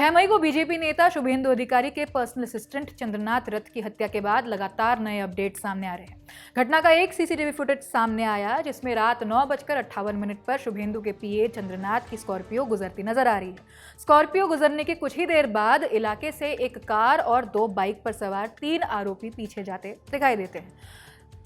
6 मई को बीजेपी नेता शुभेंदु अधिकारी के पर्सनल असिस्टेंट चंद्रनाथ रथ की हत्या के बाद लगातार नए अपडेट सामने आ रहे हैं। घटना का एक सीसीटीवी फुटेज सामने आया जिसमें रात 9:58 पर शुभेंदु के पीए चंद्रनाथ की स्कॉर्पियो गुजरती नजर आ रही है। स्कॉर्पियो गुजरने के कुछ ही देर बाद इलाके से एक कार और 2 बाइक पर सवार 3 आरोपी पीछे जाते दिखाई देते हैं।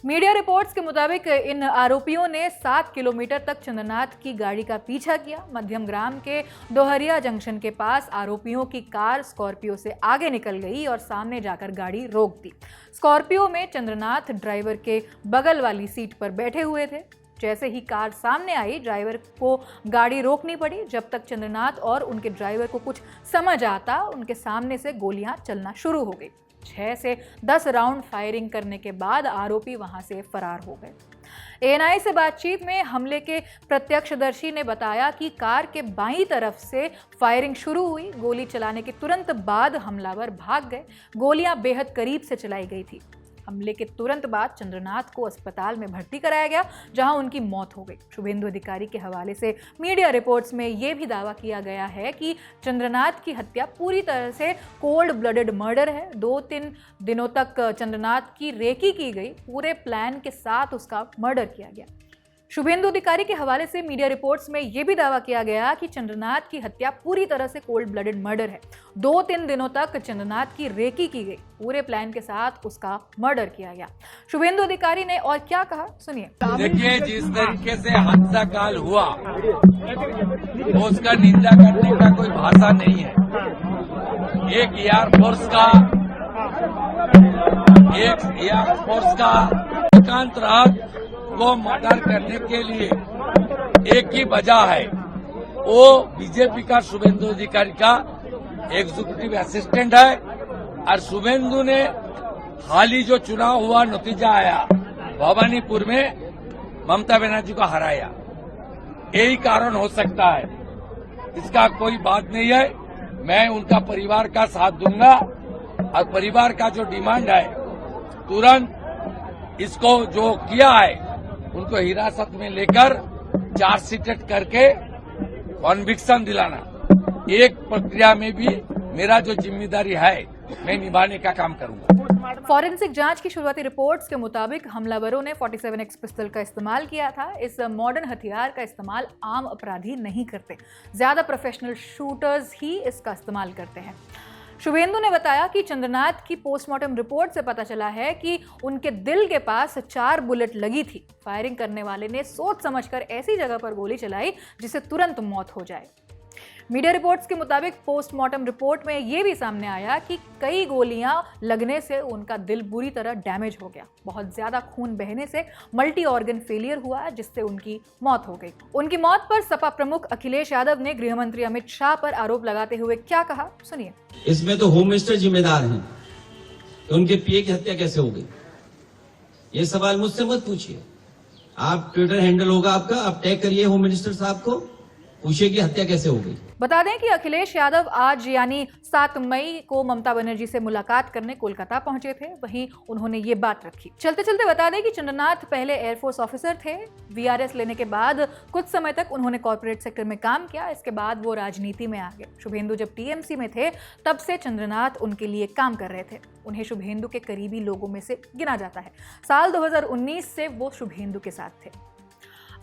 मीडिया रिपोर्ट्स के मुताबिक इन आरोपियों ने 7 किलोमीटर तक चंद्रनाथ की गाड़ी का पीछा किया। मध्यम ग्राम के दोहरिया जंक्शन के पास आरोपियों की कार स्कॉर्पियो से आगे निकल गई और सामने जाकर गाड़ी रोक दी। स्कॉर्पियो में चंद्रनाथ ड्राइवर के बगल वाली सीट पर बैठे हुए थे। जैसे ही कार सामने आई, ड्राइवर को गाड़ी रोकनी पड़ी। जब तक चंद्रनाथ और उनके ड्राइवर को कुछ समझ आता, उनके सामने से गोलियां चलना शुरू हो गई। 6 से 10 राउंड फायरिंग करने के बाद आरोपी वहां से फरार हो गए। एएनआई से बातचीत में हमले के प्रत्यक्षदर्शी ने बताया कि कार के बाईं तरफ से फायरिंग शुरू हुई। गोली चलाने के तुरंत बाद हमलावर भाग गए। गोलियां बेहद करीब से चलाई गई थी। हमले के तुरंत बाद चंद्रनाथ को अस्पताल में भर्ती कराया गया, जहां उनकी मौत हो गई। शुभेंदु अधिकारी के हवाले से मीडिया रिपोर्ट्स में यह भी दावा किया गया है कि चंद्रनाथ की हत्या पूरी तरह से कोल्ड ब्लडेड मर्डर है। 2-3 दिनों तक चंद्रनाथ की रेकी की गई। पूरे प्लान के साथ उसका मर्डर किया गया। शुभेंदु अधिकारी के हवाले से मीडिया रिपोर्ट्स में यह भी दावा किया गया कि चंद्रनाथ की हत्या पूरी तरह से कोल्ड ब्लडेड मर्डर है। 2-3 दिनों तक चंद्रनाथ की रेकी की गई। पूरे प्लान के साथ उसका मर्डर किया गया। शुभेंदु अधिकारी ने और क्या कहा, सुनिए। देखिए, जिस तरीके से हादसा काल हुआ उसका निंदा करने का कोई भाषा नहीं है। एक एयरफोर्स का एकांत रात को मर्डर करने के लिए एक ही वजह है, वो बीजेपी का शुभेंदु अधिकारी का एग्जीक्यूटिव असिस्टेंट है। और शुभेंदु ने हाल ही जो चुनाव हुआ, नतीजा आया, भवानीपुर में ममता बनर्जी को हराया, यही कारण हो सकता है। इसका कोई बात नहीं है। मैं उनका परिवार का साथ दूंगा और परिवार का जो डिमांड है, तुरंत इसको जो किया है उनको हिरासत में लेकर चार्जशीट करके कॉन्विक्शन दिलाना, एक प्रक्रिया में भी मेरा जो जिम्मेदारी है मैं निभाने का काम करूंगा। फॉरेंसिक जांच की शुरुआती रिपोर्ट्स के मुताबिक हमलावरों ने 47X पिस्टल का इस्तेमाल किया था। इस मॉडर्न हथियार का इस्तेमाल आम अपराधी नहीं करते, ज्यादा प्रोफेशनल शूटर्स ही इसका इस्तेमाल करते हैं। शुभेंदु ने बताया कि चंद्रनाथ की पोस्टमार्टम रिपोर्ट से पता चला है कि उनके दिल के पास 4 बुलेट लगी थी। फायरिंग करने वाले ने सोच समझकर ऐसी जगह पर गोली चलाई जिससे तुरंत मौत हो जाए। मीडिया रिपोर्ट्स के मुताबिक पोस्टमार्टम रिपोर्ट में यह भी सामने आया कि कई गोलियां लगने से उनका दिल बुरी तरह डैमेज हो गया। बहुत ज्यादा खून बहने से मल्टी ऑर्गन फेलियर हुआ, जिससे उनकी मौत हो गई। उनकी मौत पर सपा प्रमुख अखिलेश यादव ने गृह मंत्री अमित शाह पर आरोप लगाते हुए क्या कहा, सुनिए। इसमें तो होम मिनिस्टर जिम्मेदार हैं कि उनके पीए की हत्या कैसे हो गई। ये सवाल मुझसे मत पूछिए। आप ट्विटर हैंडल होगा आपका, आप टैग करिए होम मिनिस्टर साहब को, पूछिए कि हत्या कैसे हो गई। बता दें कि अखिलेश यादव आज यानी 7 मई को ममता बनर्जी से मुलाकात करने कोलकाता पहुंचे थे। वहीं उन्होंने ये बात रखी। चलते चलते बता दें कि चंद्रनाथ पहले एयरफोर्स ऑफिसर थे। वीआरएस लेने के बाद कुछ समय तक उन्होंने कॉर्पोरेट सेक्टर में काम किया। इसके बाद वो राजनीति में आ गए। शुभेंदु जब टीएमसी में थे तब से चंद्रनाथ उनके लिए काम कर रहे थे। उन्हें शुभेंदु के करीबी लोगों में से गिना जाता है। साल 2019 से वो शुभेंदु के साथ थे।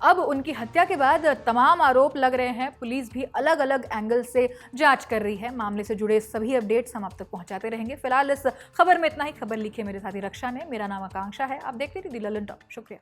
अब उनकी हत्या के बाद तमाम आरोप लग रहे हैं। पुलिस भी अलग अलग एंगल से जांच कर रही है। मामले से जुड़े सभी अपडेट्स हम आप तक पहुंचाते रहेंगे। फिलहाल इस खबर में इतना ही। खबर लिखी मेरे साथी रक्षा ने। मेरा नाम आकांक्षा है। आप देखते रहिए दी ललन टॉप। शुक्रिया।